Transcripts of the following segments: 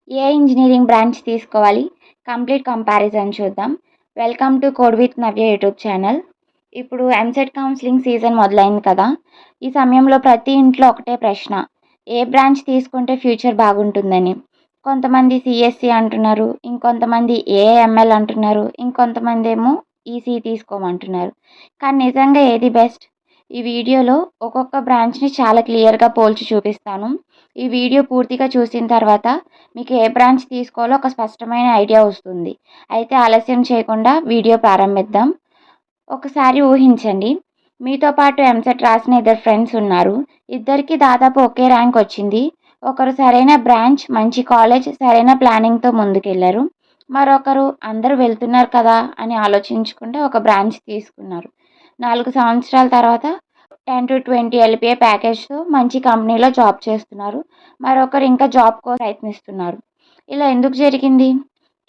ఏ engineering branch తీసుకోవాలి? Complete comparison చూద్దాం. Welcome to code with Navya YouTube channel. ఇప్పుడు EAMCET counselling season మొదలైంది కదా! ఈ సమయంలో ప్రతి ఇంట్లో ఒకటే ప్రశ్న. ఏ బ్రాంచ్ తీసుకుంటే ఫ్యూచర్ బాగుంటుందని. కొంతమంది సిఎస్సి అంటున్నారు. ఇంకొంతమంది ఏఐఎంఎల్ అంటున్నారు. ఇంకొంతమంది ఏమో ఈసీ తీసుకోమంటున్నారు. కానీ నిజంగా ఏది బెస్ట్? ఈ వీడియోలో ఒక్కొక్క బ్రాంచ్‌ని చాలా క్లియర్‌గా పోల్చి చూపిస్తాను. ఈ వీడియో పూర్తిగా చూసిన తర్వాత మీకు ఏ బ్రాంచ్ తీసుకోవాలో ఒక స్పష్టమైన ఐడియా వస్తుంది. అయితే ఆలస్యం చేయకుండా వీడియో ప్రారంభిద్దాం. ఒకసారి ఊహించండి, మీతో పాటు ఎంసెట్ రాసిన ఇద్దరు ఫ్రెండ్స్ ఉన్నారు. ఇద్దరికీ దాదాపు ఒకే ర్యాంక్ వచ్చింది. ఒకరు సరైన బ్రాంచ్, మంచి కాలేజ్, సరైన ప్లానింగ్‌తో ముందుకెళ్లారు. మరొకరు అందరూ వెళ్తున్నారు కదా అని ఆలోచించకుండా ఒక బ్రాంచ్ తీసుకున్నారు. 4 సంవత్సరాల తర్వాత 10-20 ఎల్‌పిఏ ప్యాకేజ్‌తో మంచి కంపెనీలో జాబ్ చేస్తున్నారు. మరొకరు ఇంకా జాబ్ కోసం ప్రయత్నిస్తున్నారు. ఇలా ఎందుకు జరిగింది?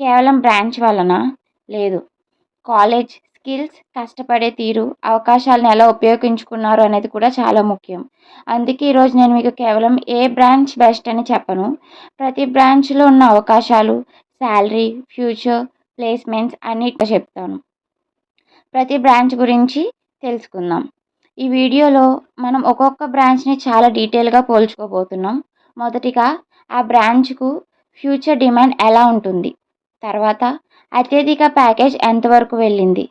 కేవలం బ్రాంచ్ వలనా? లేదు. కాలేజ్, స్కిల్స్, కష్టపడే తీరు, అవకాశాలను ఎలా ఉపయోగించుకున్నారు అనేది కూడా చాలా ముఖ్యం. అందుకే ఈరోజు నేను మీకు కేవలం ఏ బ్రాంచ్ బెస్ట్ అని చెప్పను. ప్రతి బ్రాంచ్‌లో ఉన్న అవకాశాలు, శాలరీ, ఫ్యూచర్, ప్లేస్‌మెంట్స్ అన్నిటి చెప్తాను. ప్రతి బ్రాంచ్ గురించి తెలుసుకుందాం. ఈ వీడియోలో మనం ఒక్కొక్క బ్రాంచ్‌ని చాలా డీటెయిల్‌గా పోల్చుకోబోతున్నాం. మొదటిగా ఆ బ్రాంచ్‌కు ఫ్యూచర్ డిమాండ్ ఎలా ఉంటుంది? తర్వాత అత్యధిక ప్యాకేజ్ ఎంతవరకు వెళ్ళింది?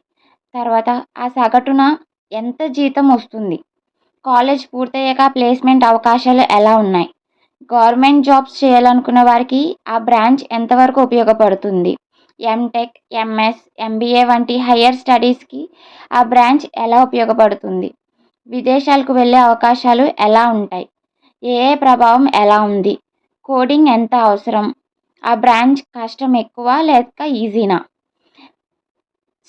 తర్వాత ఆ సగటున ఎంత జీతం వస్తుంది? కాలేజ్ పూర్తయ్యాక ప్లేస్‌మెంట్ అవకాశాలు ఎలా ఉన్నాయి? గవర్నమెంట్ జాబ్స్ చేయాలనుకున్న వారికి ఆ బ్రాంచ్ ఎంతవరకు ఉపయోగపడుతుంది? ఎంటెక్, ఎంఎస్, ఎంబీఏ వంటి హయ్యర్ స్టడీస్‌కి ఆ బ్రాంచ్ ఎలా ఉపయోగపడుతుంది? విదేశాలకు వెళ్ళే అవకాశాలు ఎలా ఉంటాయి? ఏఐ ప్రభావం ఎలా ఉంది? కోడింగ్ ఎంత అవసరం? ఆ బ్రాంచ్ కష్టం ఎక్కువ లేక ఈజీనా?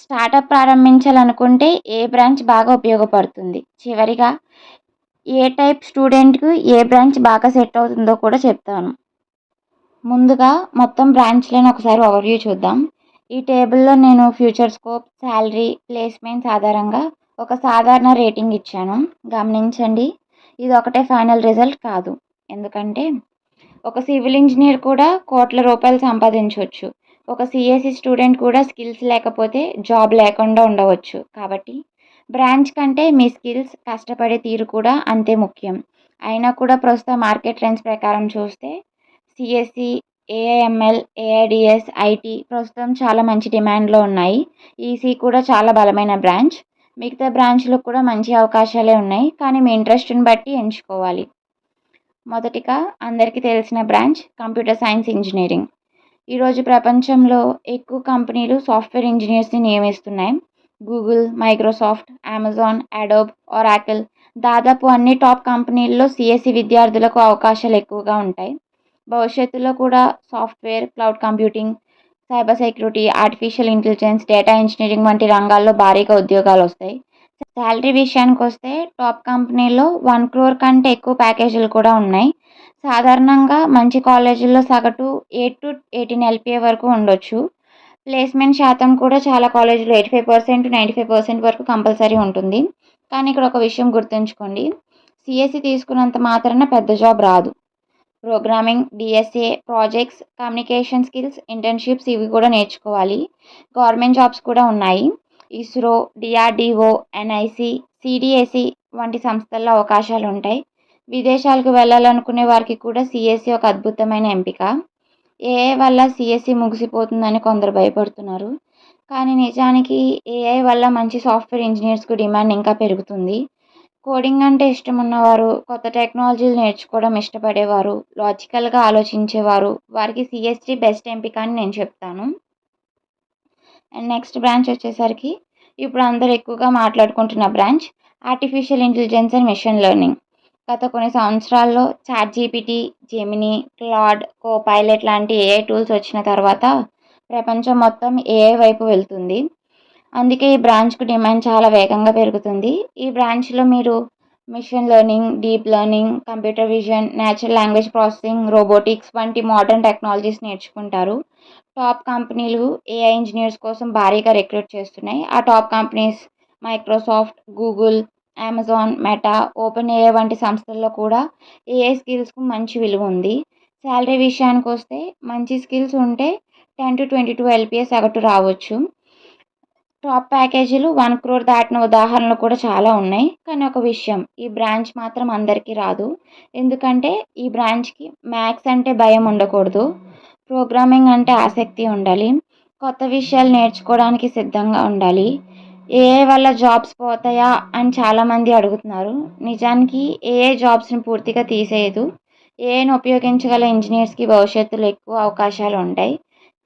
స్టార్టప్ ప్రారంభించాలనుకుంటే ఏ బ్రాంచ్ బాగా ఉపయోగపడుతుంది? చివరిగా ఏ టైప్ స్టూడెంట్‌కు ఏ బ్రాంచ్ బాగా సెట్ అవుతుందో కూడా చెప్తాను. ముందుగా మొత్తం బ్రాంచ్‌లను ఒకసారి ఓవర్‌వ్యూ చూద్దాం. ఈ టేబుల్‌లో నేను ఫ్యూచర్ స్కోప్, శాలరీ, ప్లేస్‌మెంట్స్ ఆధారంగా ఒక సాధారణ రేటింగ్ ఇచ్చాను. గమనించండి. ఇది ఒకటే ఫైనల్ రిజల్ట్ కాదు. ఎందుకంటే ఒక సివిల్ ఇంజినీర్ కూడా కోట్ల రూపాయలు సంపాదించొచ్చు. ఒక సీఎస్ఈ స్టూడెంట్ కూడా స్కిల్స్ లేకపోతే జాబ్ లేకుండా ఉండవచ్చు. కాబట్టి బ్రాంచ్ కంటే మీ స్కిల్స్, కష్టపడే తీరు కూడా అంతే ముఖ్యం. అయినా కూడా ప్రస్తుత మార్కెట్ ట్రెండ్స్ ప్రకారం చూస్తే సిఎస్సి, ఏఐఎంఎల్, ఏఐడిఎస్, ఐటీ ప్రస్తుతం చాలా మంచి డిమాండ్లో ఉన్నాయి. ఈసీ కూడా చాలా బలమైన బ్రాంచ్. మిగతా బ్రాంచ్‌లో కూడా మంచి అవకాశాలే ఉన్నాయి. కానీ మీ ఇంట్రెస్ట్‌ని బట్టి ఎంచుకోవాలి. మొదటిగా అందరికీ తెలిసిన బ్రాంచ్ కంప్యూటర్ సైన్స్ ఇంజనీరింగ్. ఈరోజు ప్రపంచంలో ఎక్కువ కంపెనీలు సాఫ్ట్వేర్ ఇంజనీర్స్‌ని నియమిస్తున్నాయి. Google, Microsoft, Amazon, Adobe, Oracle దాదాపు అన్ని టాప్ కంపెనీల్లో సిఎస్సి విద్యార్థులకు అవకాశాలు ఎక్కువగా ఉంటాయి. భవిష్యత్తులో కూడా software, cloud computing, cyber security, artificial intelligence, data engineering వంటి రంగాల్లో భారీగా ఉద్యోగాలు వస్తాయి. శాలరీ విషయానికొస్తే టాప్ కంపెనీల్లో 1,00,00,000 కంటే ఎక్కువ ప్యాకేజీలు కూడా ఉన్నాయి. సాధారణంగా మంచి కాలేజీల్లో సగటు 8-18 ఎల్‌పిఏ వరకు ఉండొచ్చు. ప్లేస్‌మెంట్ శాతం కూడా చాలా కాలేజీలో 85%-95% వరకు కంపల్సరీ ఉంటుంది. కానీ ఇక్కడ ఒక విషయం గుర్తుంచుకోండి. సీఎస్ఈ తీసుకున్నంత మాత్రాన పెద్ద జాబ్ రాదు. Programming, DSA, projects, communication skills, internships ఇవి కూడా నేర్చుకోవాలి. గవర్నమెంట్ జాబ్స్ కూడా ఉన్నాయి. ఇస్రో, డీఆర్‌డీఓ, ఎన్ఐసీ, సీడీఎస్ఈ వంటి సంస్థల్లో అవకాశాలు ఉంటాయి. విదేశాలకు వెళ్ళాలనుకునే వారికి కూడా సిఎస్ఈ ఒక అద్భుతమైన ఎంపిక. ఏఐ వల్ల సిఎస్ఈ ముగిసిపోతుందని కొందరు భయపడుతున్నారు. కానీ నిజానికి ఏఐ వల్ల మంచి సాఫ్ట్వేర్ ఇంజనీర్స్‌కు డిమాండ్ ఇంకా పెరుగుతుంది. కోడింగ్ అంటే ఇష్టం ఉన్నవారు, కొత్త టెక్నాలజీలు నేర్చుకోవడం ఇష్టపడేవారు, లాజికల్‌గా ఆలోచించేవారు వారికి సిఎస్ఈ బెస్ట్ ఎంపిక అని నేను చెప్తాను. అండ్ నెక్స్ట్ బ్రాంచ్ వచ్చేసరికి ఇప్పుడు అందరూ ఎక్కువగా మాట్లాడుకుంటున్న branch artificial intelligence and machine learning. గత కొన్ని సంవత్సరాల్లో చాట్‌జీపీటీ, జెమినీ, క్లాడ్, కోపైలట్ లాంటి ఏఐ టూల్స్ వచ్చిన తర్వాత ప్రపంచం మొత్తం ఏఐ వైపు వెళ్తుంది. అందుకే ఈ బ్రాంచ్‌కు డిమాండ్ చాలా వేగంగా పెరుగుతుంది. ఈ బ్రాంచ్‌లో మీరు machine learning, deep learning, computer vision, natural language processing, robotics వంటి మోడర్న్ టెక్నాలజీస్ నేర్చుకుంటారు. టాప్ కంపెనీలు ఏఐ ఇంజినీర్స్ కోసం భారీగా రిక్రూట్ చేస్తున్నాయి. ఆ top companies Microsoft, Google, Amazon, meta, open AI వంటి సంస్థల్లో కూడా ఏఐ స్కిల్స్‌కు మంచి విలువ ఉంది. శాలరీ విషయానికి వస్తే మంచి స్కిల్స్ ఉంటే 10 to 22 LPA సగటు రావచ్చు. టాప్ ప్యాకేజీలు 1 crore దాటిన ఉదాహరణలు కూడా చాలా ఉన్నాయి. కానీ ఒక విషయం, ఈ బ్రాంచ్ మాత్రం అందరికీ రాదు. ఎందుకంటే ఈ బ్రాంచ్కి మ్యాథ్స్ అంటే భయం ఉండకూడదు, ప్రోగ్రామింగ్ అంటే ఆసక్తి ఉండాలి, కొత్త విషయాలు నేర్చుకోవడానికి సిద్ధంగా ఉండాలి. ఏఐ వల్ల జాబ్స్ పోతాయా అని చాలామంది అడుగుతున్నారు. నిజానికి ఏఐ జాబ్స్ని పూర్తిగా తీసేయదు. ఏఐని ఉపయోగించగల ఇంజనీర్స్కి భవిష్యత్తులో ఎక్కువ అవకాశాలు ఉంటాయి.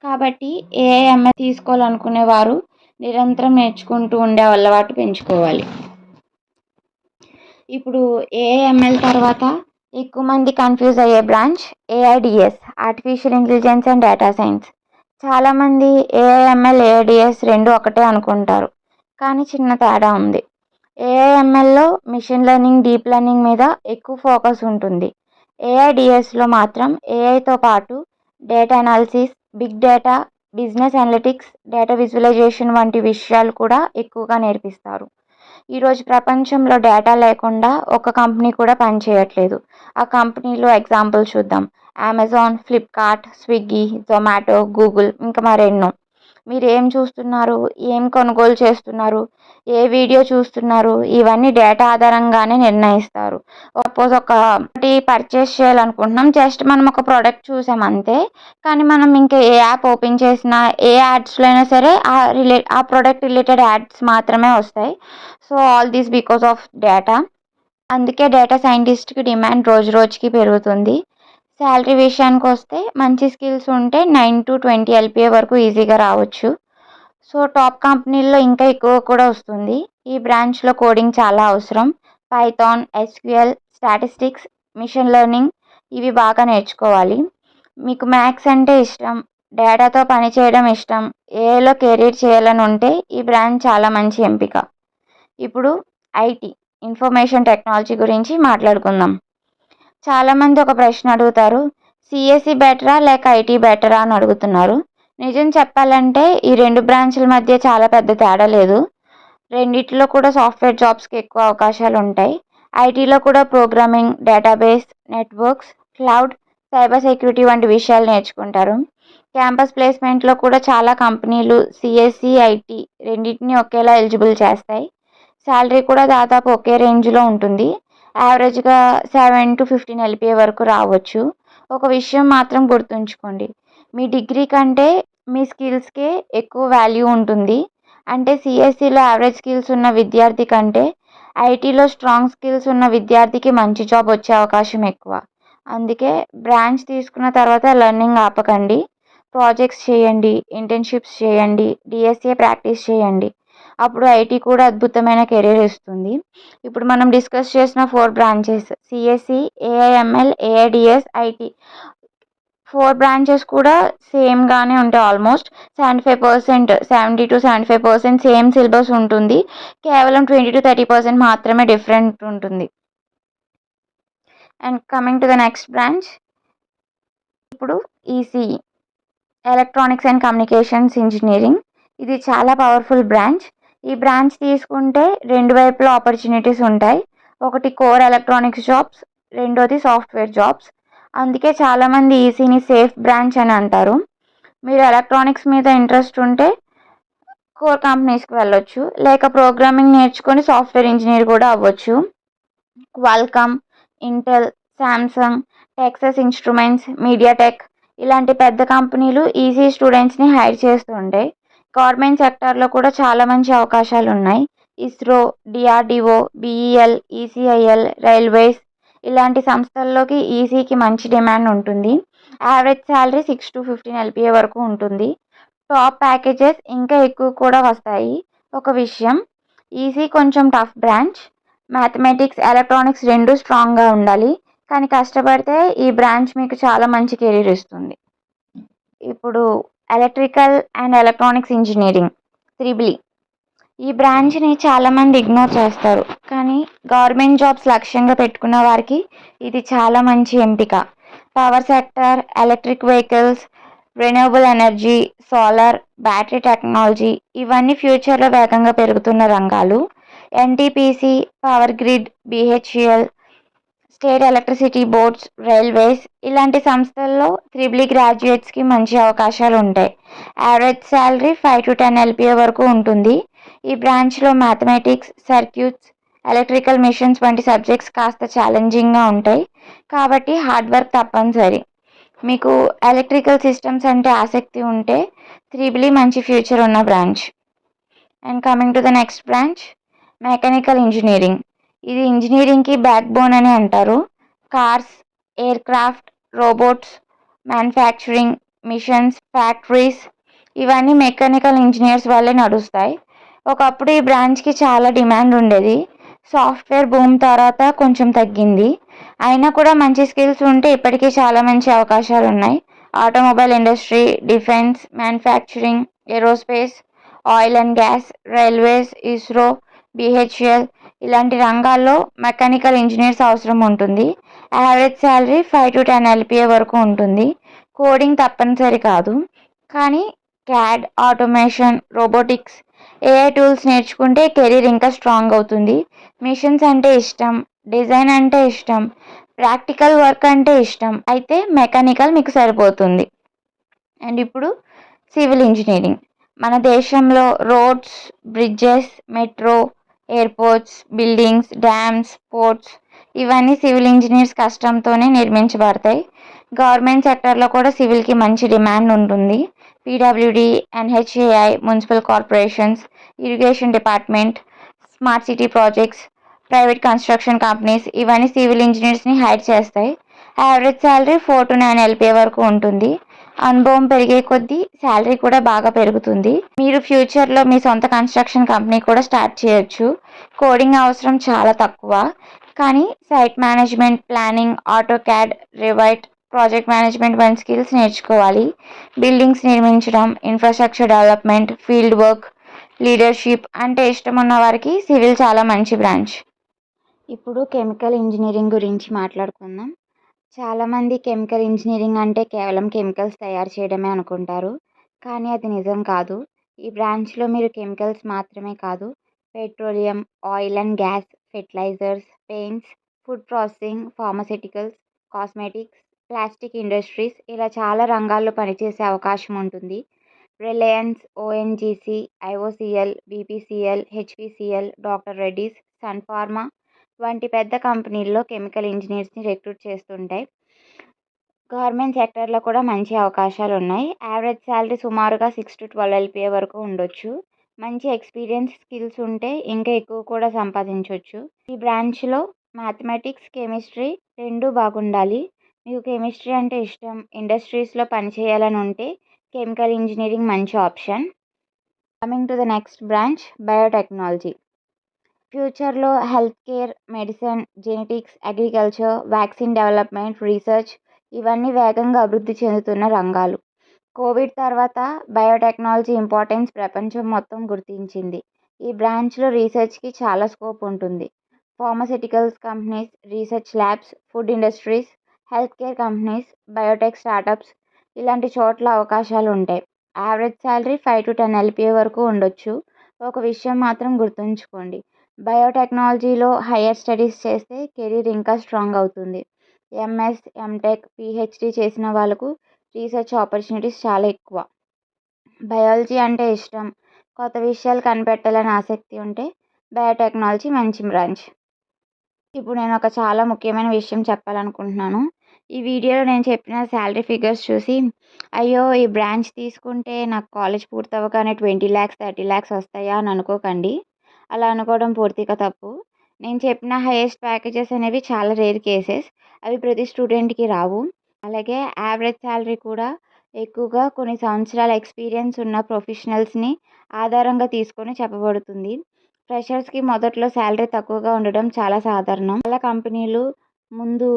కాబట్టి ఏఐఎంఎల్ తీసుకోవాలనుకునే వారు నిరంతరం నేర్చుకుంటూ ఉండే అలవాటు పెంచుకోవాలి. ఇప్పుడు ఏఐఎంఎల్ తర్వాత ఎక్కువ మంది కన్ఫ్యూజ్ అయ్యే branch AIDS, artificial intelligence and data science. చాలామంది ఏఐఎంఎల్ ఏఐడిఎస్ రెండు ఒకటే అనుకుంటారు, కానీ చిన్న తేడా ఉంది. ఏఐఎంఎల్లో మిషన్ లెర్నింగ్, డీప్ లెర్నింగ్ మీద ఎక్కువ ఫోకస్ ఉంటుంది. ఏఐడిఎస్లో మాత్రం ఏఐతో పాటు data analysis, big data, business analytics, data visualisation వంటి విషయాలు కూడా ఎక్కువగా నేర్పిస్తారు. ఈరోజు ప్రపంచంలో డేటా లేకుండా ఒక కంపెనీ కూడా పనిచేయట్లేదు. ఆ కంపెనీలో ఎగ్జాంపుల్ చూద్దాం. Amazon, Flipkart, Swiggy, Zomato, Google, ఇంకా మరెన్నో. మీరు ఏం చూస్తున్నారు, ఏం కొనుగోలు చేస్తున్నారు, ఏ వీడియో చూస్తున్నారు, ఇవన్నీ డేటా ఆధారంగానే నిర్ణయిస్తారు. సపోజ్ ఒకటి పర్చేస్ చేయాలనుకుంటున్నాం, జస్ట్ మనం ఒక ప్రోడక్ట్ చూసాం అంతే. కానీ మనం ఇంకా ఏ యాప్ ఓపెన్ చేసినా, ఏ యాడ్స్లో అయినా సరే ఆ ప్రోడక్ట్ రిలేటెడ్ యాడ్స్ మాత్రమే వస్తాయి. So all this because of data. అందుకే డేటా సైంటిస్ట్కి డిమాండ్ రోజు రోజుకి పెరుగుతుంది. శాలరీ విషయానికి వస్తే మంచి స్కిల్స్ ఉంటే 9 to 20 LPA వరకు ఈజీగా రావచ్చు. సో టాప్ కంపెనీల్లో ఇంకా ఎక్కువ కూడా వస్తుంది. ఈ బ్రాంచ్లో కోడింగ్ చాలా అవసరం. Python, SQL, statistics, machine learning ఇవి బాగా నేర్చుకోవాలి. మీకు మ్యాథ్స్ అంటే ఇష్టం, డేటాతో పనిచేయడం ఇష్టం, ఏఐలో కెరీర్ చేయాలని ఉంటే ఈ బ్రాంచ్ చాలా మంచి ఎంపిక. ఇప్పుడు ఐటీ, ఇన్ఫర్మేషన్ టెక్నాలజీ గురించి మాట్లాడుకుందాం. చాలామంది ఒక ప్రశ్న అడుగుతారు, సిఎస్సి బెటరా లేక ఐటీ బెటరా అని అడుగుతున్నారు. నిజం చెప్పాలంటే ఈ రెండు బ్రాంచ్ల మధ్య చాలా పెద్ద తేడా లేదు. రెండిట్లో కూడా సాఫ్ట్వేర్ జాబ్స్కి ఎక్కువ అవకాశాలు ఉంటాయి. ఐటీలో కూడా programming, database, networks, cloud, cyber security వంటి విషయాలు నేర్చుకుంటారు. క్యాంపస్ ప్లేస్మెంట్లో కూడా చాలా కంపెనీలు సిఎస్సి, ఐటీ రెండింటిని ఒకేలా ఎలిజిబుల్ చేస్తాయి. శాలరీ కూడా దాదాపు ఒకే రేంజ్లో ఉంటుంది. యావరేజ్గా 7 to 15 LPA వరకు రావచ్చు. ఒక విషయం మాత్రం గుర్తుంచుకోండి, మీ డిగ్రీ కంటే మీ స్కిల్స్కే ఎక్కువ వాల్యూ ఉంటుంది. అంటే సిఎస్సిలో యావరేజ్ స్కిల్స్ ఉన్న విద్యార్థి కంటే ఐటీలో స్ట్రాంగ్ స్కిల్స్ ఉన్న విద్యార్థికి మంచి జాబ్ వచ్చే అవకాశం ఎక్కువ. అందుకే బ్రాంచ్ తీసుకున్న తర్వాత లెర్నింగ్ ఆపకండి. ప్రాజెక్ట్స్ చేయండి, ఇంటర్న్షిప్స్ చేయండి, డిఎస్ఏ ప్రాక్టీస్ చేయండి. అప్పుడు ఐటీ కూడా అద్భుతమైన కెరీర్ ఇస్తుంది. ఇప్పుడు మనం డిస్కస్ చేసిన 4 branches CSC, AIML, AIDS, IT 4 branches కూడా సేమ్గానే ఉంటాయి. ఆల్మోస్ట్ 75%, 70 to 75% సేమ్ సిలబస్ ఉంటుంది. కేవలం 20 to 30% మాత్రమే డిఫరెంట్ ఉంటుంది. And coming to the next branch, ఇప్పుడు ECE, electronics and communications engineering. ఇది చాలా పవర్ఫుల్ బ్రాంచ్. ఈ బ్రాంచ్ తీసుకుంటే రెండు వైపులా ఆపర్చునిటీస్ ఉంటాయి. ఒకటి కోర్ ఎలక్ట్రానిక్స్ జాబ్స్, రెండోది సాఫ్ట్వేర్ జాబ్స్. అందుకే చాలామంది ఈసీని సేఫ్ బ్రాంచ్ అని అంటారు. మీరు ఎలక్ట్రానిక్స్ మీద ఇంట్రెస్ట్ ఉంటే కోర్ కంపెనీస్కి వెళ్ళొచ్చు, లేక ప్రోగ్రామింగ్ నేర్చుకొని సాఫ్ట్వేర్ ఇంజనీర్ కూడా అవ్వచ్చు. Qualcomm, Intel, Samsung, Texas instruments, MediaTek ఇలాంటి పెద్ద కంపెనీలు ఈసీ స్టూడెంట్స్ని హైర్ చేస్తుంటాయి. గవర్నమెంట్ సెక్టార్లో కూడా చాలా మంచి అవకాశాలు ఉన్నాయి. ISRO, DRDO, BEL, ECIL, railways ఇలాంటి సంస్థల్లోకి ఈసీకి మంచి డిమాండ్ ఉంటుంది. యావరేజ్ శాలరీ 6 to 15 LPA వరకు ఉంటుంది. టాప్ ప్యాకేజెస్ ఇంకా ఎక్కువ కూడా వస్తాయి. ఒక విషయం, ఈసీ కొంచెం టఫ్ బ్రాంచ్. మ్యాథమెటిక్స్, ఎలక్ట్రానిక్స్ రెండు స్ట్రాంగ్గా ఉండాలి. కానీ కష్టపడితే ఈ బ్రాంచ్ మీకు చాలా మంచి కెరీర్ ఇస్తుంది. ఇప్పుడు electrical and electronics engineering, triple. ఈ బ్రాంచ్ని చాలామంది ఇగ్నోర్ చేస్తారు, కానీ గవర్నమెంట్ జాబ్స్ లక్ష్యంగా పెట్టుకున్న వారికి ఇది చాలా మంచి ఎంపిక. Power sector, electric vehicles, renewable energy, solar, battery technology ఇవన్నీ ఫ్యూచర్లో వేగంగా పెరుగుతున్న రంగాలు. NTPC, power grid, BHEL, state electricity boards, railways ఇలాంటి సంస్థల్లో త్రిబుల్ గ్రాడ్యుయేట్స్కి మంచి అవకాశాలు ఉంటాయి. యావరేజ్ శాలరీ 5 to 10 LPA వరకు ఉంటుంది. ఈ బ్రాంచ్లో మ్యాథమెటిక్స్, సర్క్యూట్స్, ఎలక్ట్రికల్ మిషన్స్ వంటి సబ్జెక్ట్స్ కాస్త ఛాలెంజింగ్గా ఉంటాయి కాబట్టి హార్డ్ వర్క్ తప్పనిసరి. మీకు ఎలక్ట్రికల్ సిస్టమ్స్ అంటే ఆసక్తి ఉంటే త్రిబుల్ మంచి ఫ్యూచర్ ఉన్న branch. And coming to the next branch, mechanical engineering. ఇది ఇంజనీరింగ్కి బ్యాక్ బోన్ అని అంటారు. Cars, air craft, robots, manufacturing, machines, factories ఇవన్నీ మెకానికల్ ఇంజనీర్స్ వల్లే నడుస్తాయి. ఒకప్పుడు ఈ బ్రాంచ్కి చాలా డిమాండ్ ఉండేది. సాఫ్ట్వేర్ బూమ్ తర్వాత కొంచెం తగ్గింది. అయినా కూడా మంచి స్కిల్స్ ఉంటే ఇప్పటికీ చాలా మంచి అవకాశాలు ఉన్నాయి. Automobile industry, defence, manufacturing, aerospace, oil and gas, railways, ISRO, BHEL ఇలాంటి రంగాల్లో మెకానికల్ ఇంజనీర్స్ అవసరం ఉంటుంది. యావరేజ్ శాలరీ 5 to 10 LPA వరకు ఉంటుంది. కోడింగ్ తప్పనిసరి కాదు, కానీ CAD, automation, robotics, AI tools నేర్చుకుంటే కెరీర్ ఇంకా స్ట్రాంగ్ అవుతుంది. మిషన్స్ అంటే ఇష్టం, డిజైన్ అంటే ఇష్టం, ప్రాక్టికల్ వర్క్ అంటే ఇష్టం అయితే మెకానికల్ మీకు సరిపోతుంది. అండ్ ఇప్పుడు సివిల్ ఇంజనీరింగ్. మన దేశంలో roads, bridges, metro, airports, buildings, dams, ports ఇవన్నీ సివిల్ ఇంజనీర్స్ కష్టంతోనే నిర్మించబడతాయి. గవర్నమెంట్ సెక్టర్లో కూడా సివిల్కి మంచి డిమాండ్ ఉంటుంది. PWD, NHAI, municipal corporations, irrigation department, smart city projects, private construction companies ఇవన్నీ సివిల్ ఇంజనీర్స్ని హైర్ చేస్తాయి. యావరేజ్ శాలరీ 4 to 9 LPA వరకు ఉంటుంది. అనుభవం పెరిగే కొద్దీ శాలరీ కూడా బాగా పెరుగుతుంది. మీరు ఫ్యూచర్లో మీ సొంత కన్స్ట్రక్షన్ కంపెనీ కూడా స్టార్ట్ చేయొచ్చు. కోడింగ్ అవసరం చాలా తక్కువ, కానీ site management, planning, AutoCAD, Revit, project management వంటి స్కిల్స్ నేర్చుకోవాలి. బిల్డింగ్స్ నిర్మించడం, infrastructure development, field work, leadership అంటే ఇష్టం ఉన్న వారికి సివిల్ చాలా మంచి బ్రాంచ్. ఇప్పుడు కెమికల్ ఇంజనీరింగ్ గురించి మాట్లాడుకుందాం. చాలామంది కెమికల్ ఇంజనీరింగ్ అంటే కేవలం కెమికల్స్ తయారు చేయడమే అనుకుంటారు, కానీ అది నిజం కాదు. ఈ బ్రాంచ్లో మీరు కెమికల్స్ మాత్రమే కాదు, petroleum, oil and gas, fertilisers, paints, food processing, pharmaceuticals, cosmetics, plastic industries ఇలా చాలా రంగాల్లో పనిచేసే అవకాశం ఉంటుంది. రిలయన్స్, ఓఎన్జీసీ, ఐఓసిఎల్, బీపీసీఎల్, హెచ్పిసిఎల్, డాక్టర్ రెడ్డీస్, సన్ ఫార్మా వంటి పెద్ద కంపెనీల్లో కెమికల్ ఇంజనీర్స్ని రిక్రూట్ చేస్తుంటాయి. గవర్నమెంట్ సెక్టర్లో కూడా మంచి అవకాశాలు ఉన్నాయి. యావరేజ్ శాలరీ సుమారుగా 6 to 12 LPA వరకు ఉండొచ్చు. మంచి ఎక్స్పీరియన్స్, స్కిల్స్ ఉంటే ఇంకా ఎక్కువ కూడా సంపాదించవచ్చు. ఈ బ్రాంచ్లో మ్యాథమెటిక్స్, కెమిస్ట్రీ రెండూ బాగుండాలి. మీకు కెమిస్ట్రీ అంటే ఇష్టం, ఇండస్ట్రీస్లో పనిచేయాలని ఉంటే కెమికల్ ఇంజనీరింగ్ మంచి option. Coming to the next branch, biotechnology. ఫ్యూచర్లో health care, medicine, genetics, agriculture, vaccine development, research ఇవన్నీ వేగంగా అభివృద్ధి చెందుతున్న రంగాలు. కోవిడ్ తర్వాత బయోటెక్నాలజీ ఇంపార్టెన్స్ ప్రపంచం మొత్తం గుర్తించింది. ఈ బ్రాంచ్లో రీసెర్చ్కి చాలా స్కోప్ ఉంటుంది. Pharmaceuticals companies, research labs, food industries, health care companies, Biotech startups ఇలాంటి చోట్ల అవకాశాలు ఉంటాయి. యావరేజ్ శాలరీ 5 to 10 LPA వరకు ఉండొచ్చు. ఒక విషయం మాత్రం గుర్తుంచుకోండి, బయోటెక్నాలజీలో హయ్యర్ స్టడీస్ చేస్తే కెరీర్ ఇంకా స్ట్రాంగ్ అవుతుంది. ఎంఎస్, ఎంటెక్, పిహెచ్డి చేసిన వాళ్ళకు రీసెర్చ్ ఆపర్చునిటీస్ చాలా ఎక్కువ. బయాలజీ అంటే ఇష్టం, కొత్త విషయాలు కనిపెట్టాలని ఆసక్తి ఉంటే బయోటెక్నాలజీ మంచి బ్రాంచ్. ఇప్పుడు నేను ఒక చాలా ముఖ్యమైన విషయం చెప్పాలనుకుంటున్నాను. ఈ వీడియోలో నేను చెప్పిన శాలరీ ఫిగర్స్ చూసి అయ్యో ఈ బ్రాంచ్ తీసుకుంటే నాకు కాలేజ్ పూర్తవగానే 20 lakhs 30 lakhs వస్తాయా అని అనుకోకండి. అలా అనుకోవడం పూర్తిగా తప్పు. నేను చెప్పిన హైయెస్ట్ ప్యాకేజెస్ అనేవి చాలా రేర్ కేసెస్, అవి ప్రతి స్టూడెంట్కి రావు. అలాగే యావరేజ్ శాలరీ కూడా ఎక్కువగా కొన్ని సంవత్సరాల ఎక్స్పీరియన్స్ ఉన్న ప్రొఫెషనల్స్ని ఆధారంగా తీసుకొని చెప్పబడుతుంది. ఫ్రెషర్స్కి మొదట్లో శాలరీ తక్కువగా ఉండడం చాలా సాధారణం. చాలా కంపెనీలు ముందు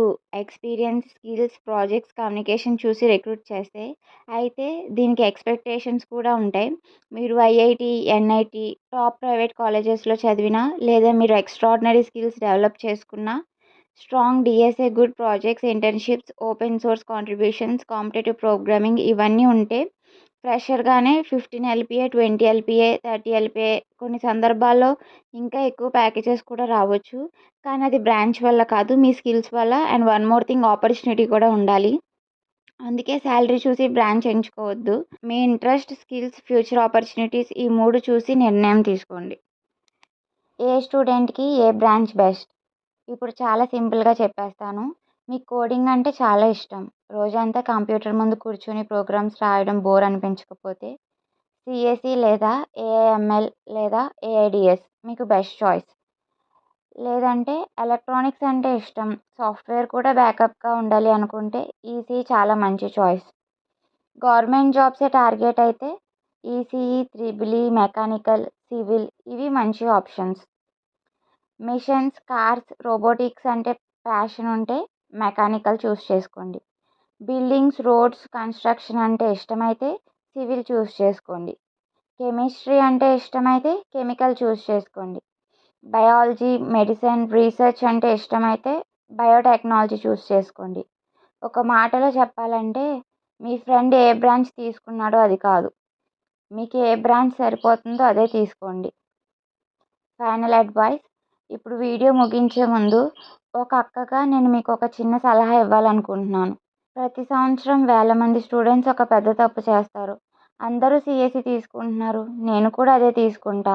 ఎక్స్పీరియన్స్, స్కిల్స్, ప్రాజెక్ట్స్, కమ్యూనికేషన్ చూసి రిక్రూట్ చేస్తాయి. అయితే దీనికి ఎక్స్పెక్టేషన్స్ కూడా ఉంటాయి. మీరు ఐఐటి, ఎన్ఐటి, టాప్ ప్రైవేట్ కాలేజెస్లో చదివినా లేదా మీరు ఎక్స్ట్రాడినరీ స్కిల్స్ డెవలప్ చేసుకున్న strong DSA, good projects, internships, open source contributions, competitive programming ఇవన్నీ ఉంటే ఫ్రెషర్‌గానే 15 ఎల్‌పీఏ, 20 ఎల్‌పీఏ, 30 ఎల్‌పీఏ కొన్ని సందర్భాల్లో ఇంకా ఎక్కువ ప్యాకేజెస్ కూడా రావచ్చు. కానీ అది బ్రాంచ్ వల్ల కాదు, మీ స్కిల్స్ వల్ల. And one more thing, opportunity కూడా ఉండాలి. అందుకే శాలరీ చూసి బ్రాంచ్ ఎంచుకోవద్దు. మీ ఇంట్రెస్ట్, స్కిల్స్, ఫ్యూచర్ ఆపర్చునిటీస్ ఈ 3 చూసి నిర్ణయం తీసుకోండి. ఏ స్టూడెంట్‌కి ఏ బ్రాంచ్ బెస్ట్? ఇప్పుడు చాలా సింపుల్‌గా చెప్పేస్తాను. మీకు కోడింగ్ అంటే చాలా ఇష్టం. రోజంతా కంప్యూటర్ ముందు కూర్చొని ప్రోగ్రామ్స్ రాయడం బోర్ అనిపించకపోతే సీఎస్ఈ లేదా ఏఐఎంఎల్ లేదా ఏఐడిఎస్ మీకు బెస్ట్ చాయిస్. లేదంటే ఎలక్ట్రానిక్స్ అంటే ఇష్టం, సాఫ్ట్వేర్ కూడా బ్యాకప్‌గా ఉండాలి అనుకుంటే ఈసీఈ చాలా మంచి చాయిస్. గవర్నమెంట్ జాబ్సే టార్గెట్ అయితే ECE, triple E, mechanical, civil ఇవి మంచి ఆప్షన్స్. మిషన్స్, కార్స్, రోబోటిక్స్ అంటే ప్యాషన్ ఉంటే మెకానికల్ చూస్ చేసుకోండి. బిల్డింగ్స్, రోడ్స్, కన్స్ట్రక్షన్ అంటే ఇష్టమైతే సివిల్ చూస్ చేసుకోండి. కెమిస్ట్రీ అంటే ఇష్టమైతే కెమికల్ చూస్ చేసుకోండి. బయాలజీ, మెడిసిన్, రీసెర్చ్ అంటే ఇష్టమైతే బయోటెక్నాలజీ చూస్ చేసుకోండి. ఒక మాటలో చెప్పాలంటే మీ ఫ్రెండ్ ఏ బ్రాంచ్ తీసుకున్నాడో అది కాదు, మీకు ఏ బ్రాంచ్ సరిపోతుందో అదే తీసుకోండి. ఫైనల్ అడ్వైస్, ఇప్పుడు వీడియో ముగించే ముందు ఒక అక్కగా నేను మీకు ఒక చిన్న సలహా ఇవ్వాలనుకుంటున్నాను. ప్రతి సంవత్సరం వేల మంది స్టూడెంట్స్ ఒక పెద్ద తప్పు చేస్తారు. అందరూ సిఎస్సి తీసుకుంటున్నారు, నేను కూడా అదే తీసుకుంటా.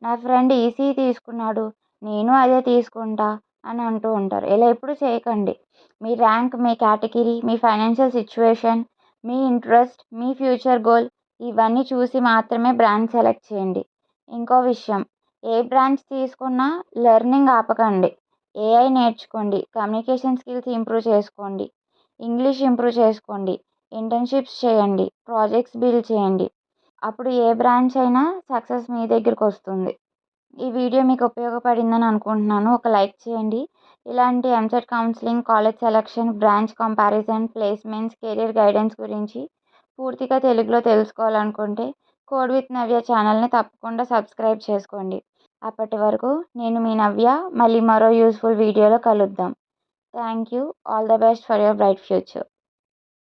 నా ఫ్రెండ్ ఈసీఈ తీసుకున్నాడు, నేను అదే తీసుకుంటా అని అంటూ ఉంటారు. ఇలా ఎప్పుడు చేయకండి. మీ ర్యాంక్, మీ కేటగిరీ, మీ ఫైనాన్షియల్ సిచ్యువేషన్, మీ ఇంట్రెస్ట్, మీ ఫ్యూచర్ గోల్ ఇవన్నీ చూసి మాత్రమే బ్రాంచ్ సెలెక్ట్ చేయండి. ఇంకో విషయం, ఏ బ్రాంచ్ తీసుకున్నా లెర్నింగ్ ఆపకండి. ఏఐ నేర్చుకోండి, కమ్యూనికేషన్ స్కిల్స్ ఇంప్రూవ్ చేసుకోండి, ఇంగ్లీష్ ఇంప్రూవ్ చేసుకోండి, ఇంటర్న్షిప్స్ చేయండి, ప్రాజెక్ట్స్ బిల్డ్ చేయండి. అప్పుడు ఏ బ్రాంచ్ అయినా సక్సెస్ మీ దగ్గరికి వస్తుంది. ఈ వీడియో మీకు ఉపయోగపడిందని అనుకుంటున్నాను. ఒక లైక్ చేయండి. ఇలాంటి EAMCET counselling, college selection, branch comparison, placements, career guidance గురించి పూర్తిగా తెలుగులో తెలుసుకోవాలనుకుంటే కోడ్ విత్ నవ్య ఛానల్ని తప్పకుండా సబ్స్క్రైబ్ చేసుకోండి. అప్పటి వరకు నేను మీ నవ్య. మళ్ళీ మరో యూస్ఫుల్ వీడియోలో కలుద్దాం. Thank you. All the best for your bright future.